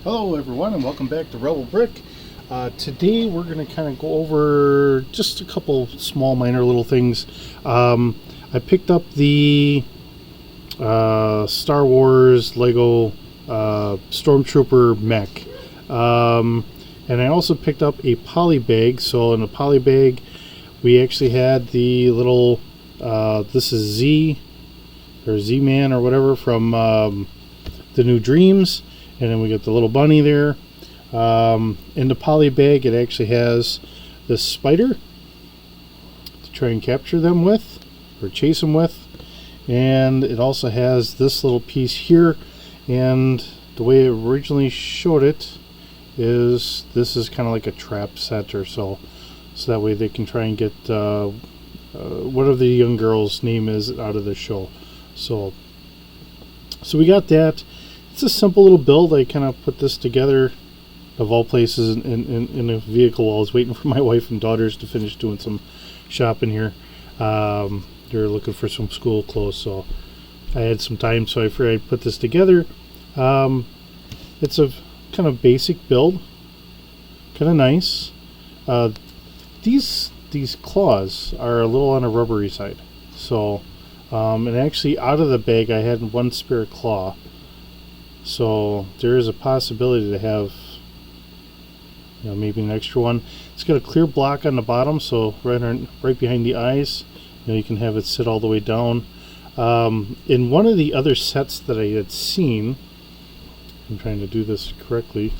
Hello everyone and welcome back to Rabel Brick. Today we're going to kind of go over just a couple small minor little things. I picked up the Star Wars Lego Stormtrooper Mech. And I also picked up a poly bag. So in the poly bag we actually had the little, this is Z or Zman or whatever from the new DreamZzz. And then we got the little bunny there. In the poly bag, it actually has this spider to try and capture them with, or chase them with. And it also has this little piece here. And the way it originally showed it is this is kind of like a trap set or so. So that way they can try and get whatever the young girl's name is out of the show. So we got that. It's a simple little build. I kind of put this together, of all places, in a vehicle while I was waiting for my wife and daughters to finish doing some shopping here. They're looking for some school clothes, so I had some time, so I figured I'd put this together. It's a kind of basic build, kind of nice. These claws are a little on the rubbery side, so and actually out of the bag I had one spare claw. So there is a possibility to have, maybe an extra one. It's got a clear block on the bottom, so right behind the eyes, you can have it sit all the way down. In one of the other sets that I had seen, I'm trying to do this correctly.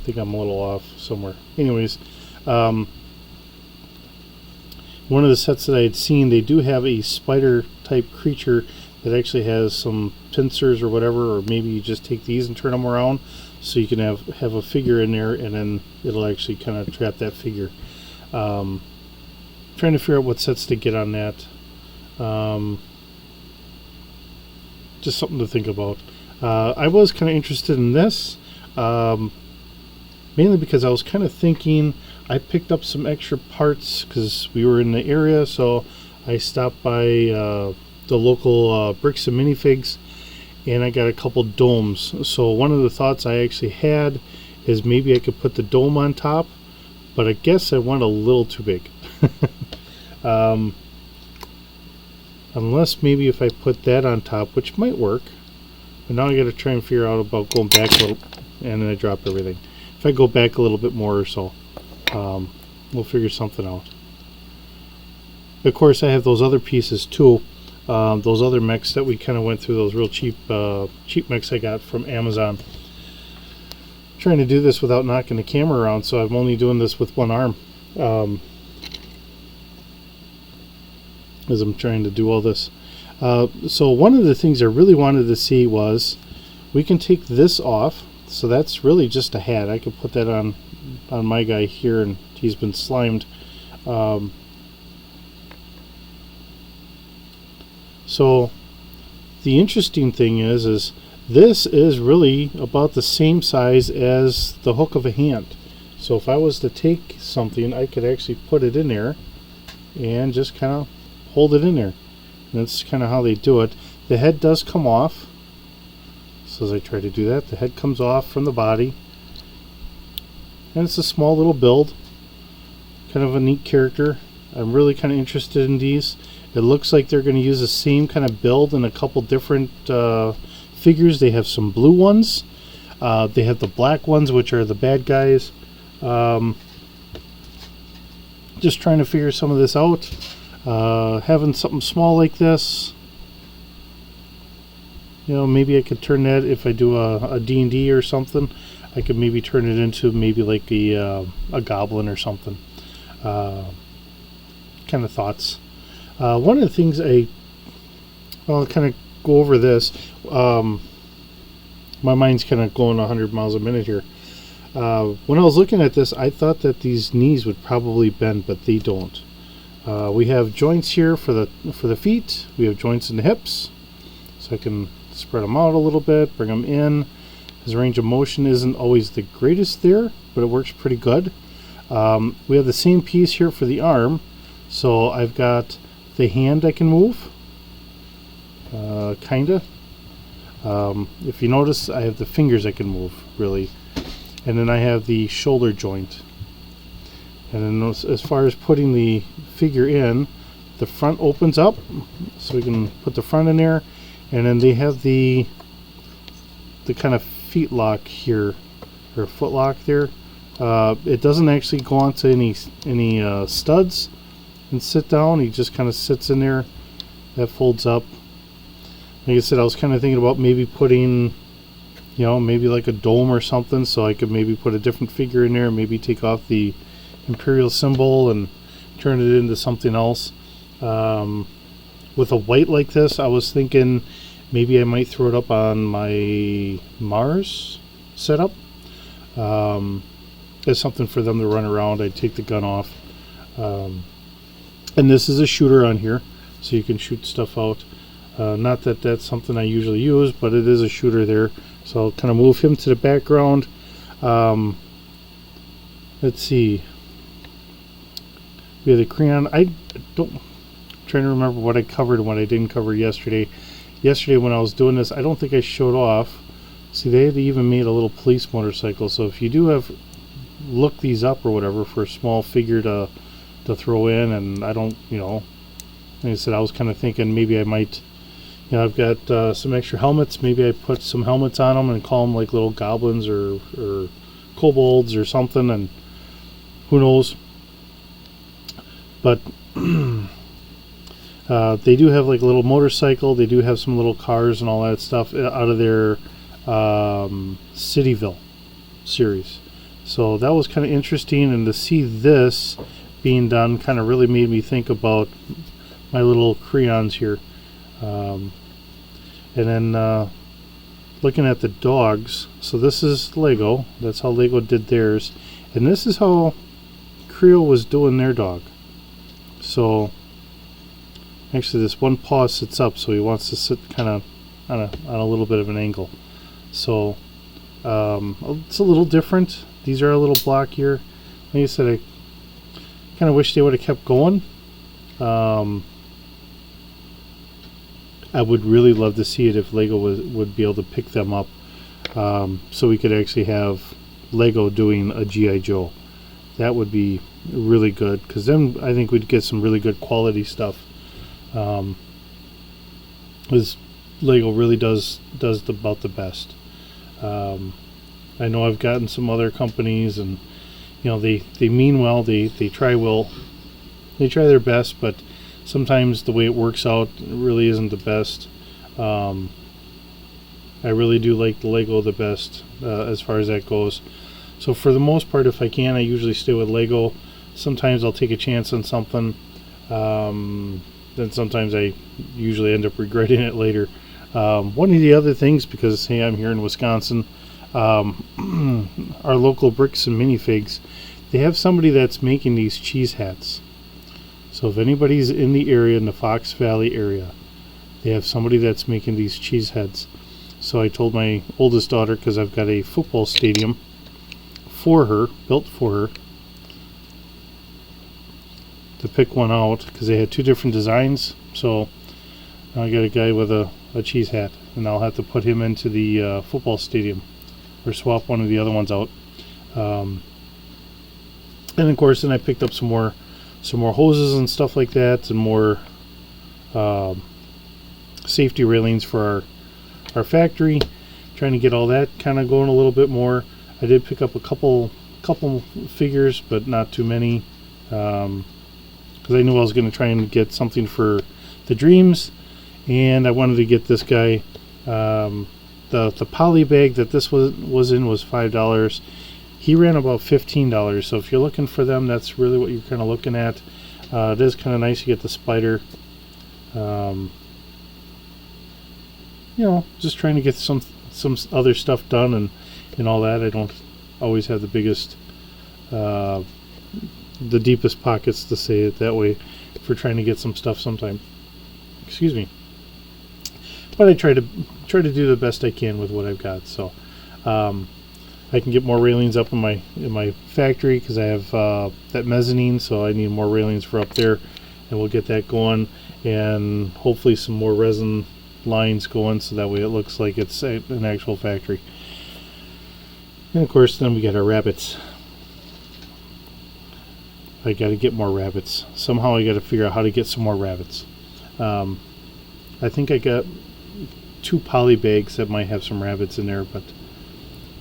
I think I'm a little off somewhere. Anyways, one of the sets that I had seen, they do have a spider type creature that actually has some pincers or whatever, or maybe you just take these and turn them around so you can have a figure in there, and then it'll actually kind of trap that figure. Trying to figure out what sets to get on that. Just something to think about. I was kind of interested in this, mainly because I was kind of thinking, I picked up some extra parts because we were in the area, so I stopped by the local Bricks and Minifigs, and I got a couple domes. So one of the thoughts I actually had is maybe I could put the dome on top, but I guess I want a little too big. Unless maybe if I put that on top, which might work. But now I got to try and figure out about going back a little, and then I dropped everything. If I go back a little bit more or so, we'll figure something out. Of course, I have those other pieces too. Those other mechs that we kind of went through, those real cheap mechs I got from Amazon. Trying to do this without knocking the camera around, so I'm only doing this with one arm as I'm trying to do all this. So one of the things I really wanted to see was we can take this off. So that's really just a hat. I could put that on my guy here, and he's been slimed. So the interesting thing is this is really about the same size as the hook of a hand. So if I was to take something, I could actually put it in there and just kind of hold it in there. And that's kind of how they do it. The head does come off. So as I try to do that, the head comes off from the body. And it's a small little build. Kind of a neat character. I'm really kind of interested in these. It looks like they're going to use the same kind of build in a couple different figures. They have some blue ones. They have the black ones, which are the bad guys. Just trying to figure some of this out. Having something small like this, maybe I could turn that, if I do a D&D or something, I could maybe turn it into maybe like a goblin or something. Kind of thoughts. One of the things I'll kind of go over this. My mind's kind of going 100 miles a minute here. When I was looking at this, I thought that these knees would probably bend, but they don't. We have joints here for the feet. We have joints in the hips, so I can spread them out a little bit, bring them in. His range of motion isn't always the greatest there, but it works pretty good. We have the same piece here for the arm, so I've got the hand I can move, kinda. If you notice, I have the fingers I can move, really. And then I have the shoulder joint. And then as far as putting the figure in, the front opens up, so we can put the front in there. And then they have the kind of feet lock here, or foot lock there. It doesn't actually go onto any studs and sit down. He just kind of sits in there. That folds up. Like I said, I was kind of thinking about maybe putting, you know, maybe like a dome or something, so I could maybe put a different figure in there, maybe take off the Imperial symbol and turn it into something else. With a white like this, I was thinking maybe I might throw it up on my Mars setup. As something for them to run around. I'd take the gun off. And this is a shooter on here, so you can shoot stuff out. Not that that's something I usually use, but it is a shooter there. So I'll kind of move him to the background. Let's see. We have the crayon. I'm trying to remember what I covered and what I didn't cover yesterday. Yesterday when I was doing this, I don't think I showed off. See, they had even made a little police motorcycle. So if you do have look these up or whatever for a small figure to throw in, and I don't, you know, like I said, I was kind of thinking maybe I might, you know, I've got some extra helmets. Maybe I put some helmets on them and call them like little goblins or kobolds or something, and who knows. But they do have like a little motorcycle. They do have some little cars and all that stuff out of their Cityville series. So that was kind of interesting, and to see this being done kind of really made me think about my little crayons here. And then looking at the dogs, so this is Lego. That's how Lego did theirs, and this is how Creo was doing their dog. So actually this one paw sits up, so he wants to sit kind of on a little bit of an angle. So it's a little different. These are a little blockier. Like I said, I kind of wish they would have kept going. I would really love to see it if Lego would be able to pick them up, so we could actually have Lego doing a G.I. Joe. That would be really good, because then I think we'd get some really good quality stuff. Because Lego really does about the best. I know I've gotten some other companies, and you know, they mean well, they try their best, but sometimes the way it works out really isn't the best. I really do like the Lego the best as far as that goes. So for the most part, if I can, I usually stay with Lego. Sometimes I'll take a chance on something, then sometimes I usually end up regretting it later. One of the other things, because hey, I'm here in Wisconsin, our local Bricks and Minifigs, they have somebody that's making these cheese hats. So if anybody's in the area, in the Fox Valley area, they have somebody that's making these cheese heads. So I told my oldest daughter, because I've got a football stadium for her, built for her, to pick one out, because they had two different designs. So I got a guy with a cheese hat, and I'll have to put him into the football stadium, or swap one of the other ones out. And of course, then I picked up some more hoses and stuff like that, and more safety railings for our factory, trying to get all that kind of going a little bit more. I did pick up a couple figures, but not too many, because I knew I was going to try and get something for the DreamZzz, and I wanted to get this guy. The poly bag that this was in was $5. He ran about $15, so if you're looking for them, that's really what you're kind of looking at. It is kind of nice to get the spider. You know, just trying to get some other stuff done and all that. I don't always have the biggest, the deepest pockets, to say it that way, for trying to get some stuff sometime. Excuse me. But I try to do the best I can with what I've got. So I can get more railings up in my factory, because I have that mezzanine, so I need more railings for up there, and we'll get that going, and hopefully some more resin lines going so that way it looks like it's an actual factory. And of course then we got our rabbits. I got to get more rabbits. Somehow I got to figure out how to get some more rabbits. I think I got 2 poly bags that might have some rabbits in there, but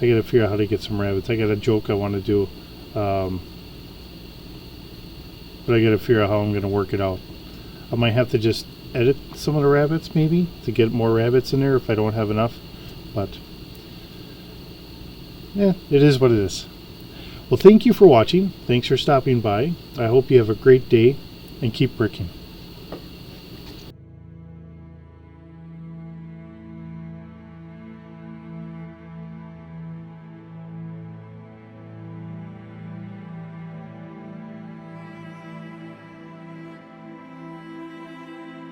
I got to figure out how to get some rabbits. I got a joke I want to do, but I got to figure out how I'm going to work it out. I might have to just edit some of the rabbits maybe to get more rabbits in there if I don't have enough, but yeah, it is what it is. Well, thank you for watching. Thanks for stopping by. I hope you have a great day and keep bricking.